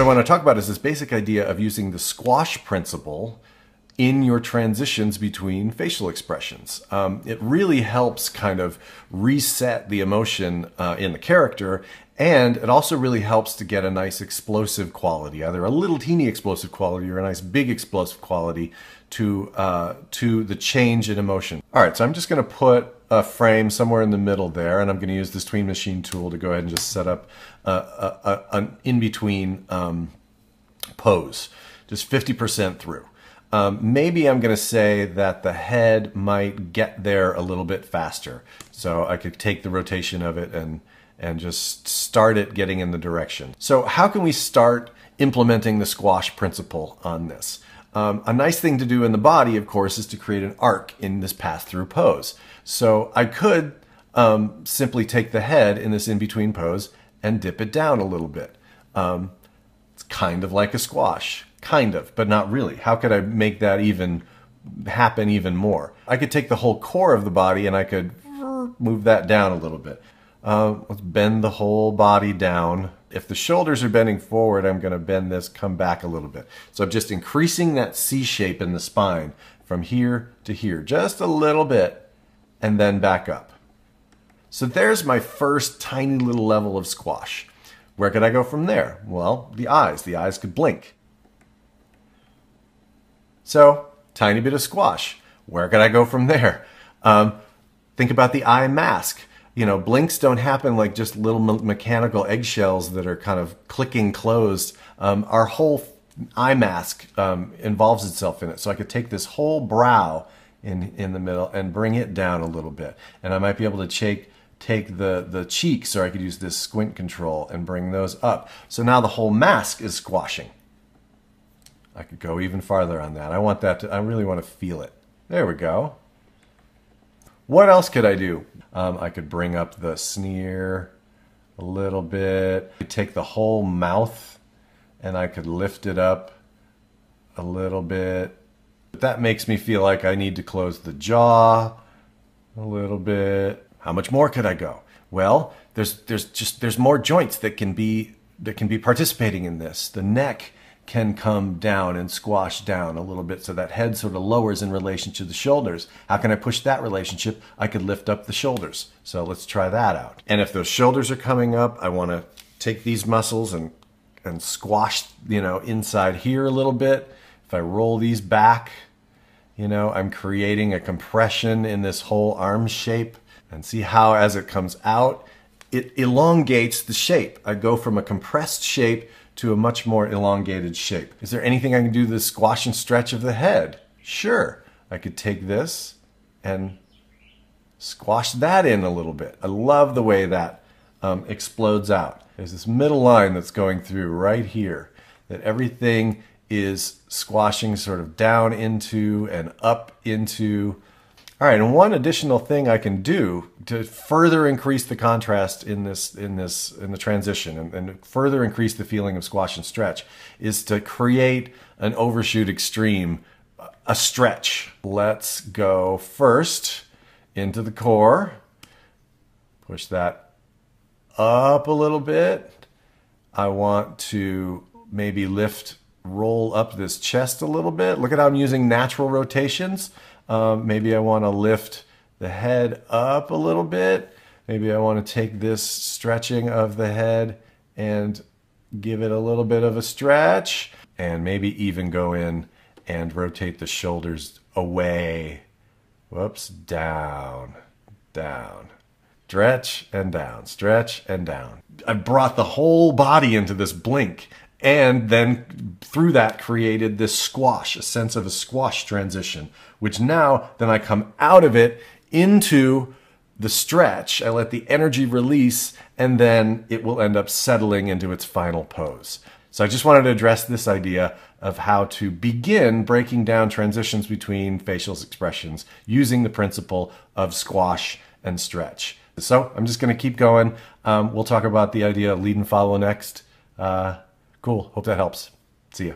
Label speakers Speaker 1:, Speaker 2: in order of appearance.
Speaker 1: what I want to talk about is this basic idea of using the squash principle in your transitions between facial expressions. It really helps kind of reset the emotion in the character, and it also really helps to get a nice explosive quality, either a little teeny explosive quality or a nice big explosive quality to the change in emotion. All right, so I'm just going to put a frame somewhere in the middle there, and I'm going to use this Tween Machine tool to go ahead and just set up an in-between pose, just 50% through. Maybe I'm going to say that the head might get there a little bit faster. So I could take the rotation of it and just start it getting in the direction. So how can we start implementing the squash principle on this? A nice thing to do in the body, of course, is to create an arc in this pass-through pose. So I could simply take the head in this in-between pose and dip it down a little bit. It's kind of like a squash. Kind of, but not really. How could I make that even happen even more? I could take the whole core of the body and I could move that down a little bit. Let's bend the whole body down. If the shoulders are bending forward, I'm going to bend this, come back a little bit. So I'm just increasing that C shape in the spine from here to here, just a little bit, and then back up. So there's my first tiny little level of squash. Where could I go from there? Well, the eyes. The eyes could blink. So, tiny bit of squash. Where could I go from there? Think about the eye mask. You know, blinks don't happen like just little mechanical eggshells that are kind of clicking closed. Our whole eye mask involves itself in it. So I could take this whole brow in the middle and bring it down a little bit. And I might be able to take the cheeks, or I could use this squint control and bring those up. So now the whole mask is squashing. I could go even farther on that. I really want to feel it. There we go. What else could I do? I could bring up the sneer a little bit. I could take the whole mouth and I could lift it up a little bit. That makes me feel like I need to close the jaw a little bit. How much more could I go? Well, there's more joints that can be participating in this. The neck can come down and squash down a little bit so that head sort of lowers in relation to the shoulders. How can I push that relationship? I could lift up the shoulders. So let's try that out. And if those shoulders are coming up, I want to take these muscles and squash, you know, inside here a little bit. If I roll these back, you know, I'm creating a compression in this whole arm shape. And see how as it comes out, it elongates the shape. I go from a compressed shape to a much more elongated shape. Is there anything I can do to the squash and stretch of the head? Sure. I could take this and squash that in a little bit. I love the way that explodes out. There's this middle line that's going through right here, that everything is squashing sort of down into and up into. All right, and one additional thing I can do to further increase the contrast in the transition and further increase the feeling of squash and stretch is to create an overshoot extreme, a stretch. Let's go first into the core. Push that up a little bit. I want to maybe roll up this chest a little bit. Look at how I'm using natural rotations. Maybe I want to lift the head up a little bit. Maybe I want to take this stretching of the head and give it a little bit of a stretch. And maybe even go in and rotate the shoulders away. Whoops, down, down. Stretch and down, stretch and down. I brought the whole body into this blink. And then through that created this squash, a sense of a squash transition, which now then I come out of it into the stretch. I let the energy release, and then it will end up settling into its final pose. So I just wanted to address this idea of how to begin breaking down transitions between facial expressions using the principle of squash and stretch. So I'm just going to keep going. We'll talk about the idea of lead and follow next. Cool. Hope that helps. See ya.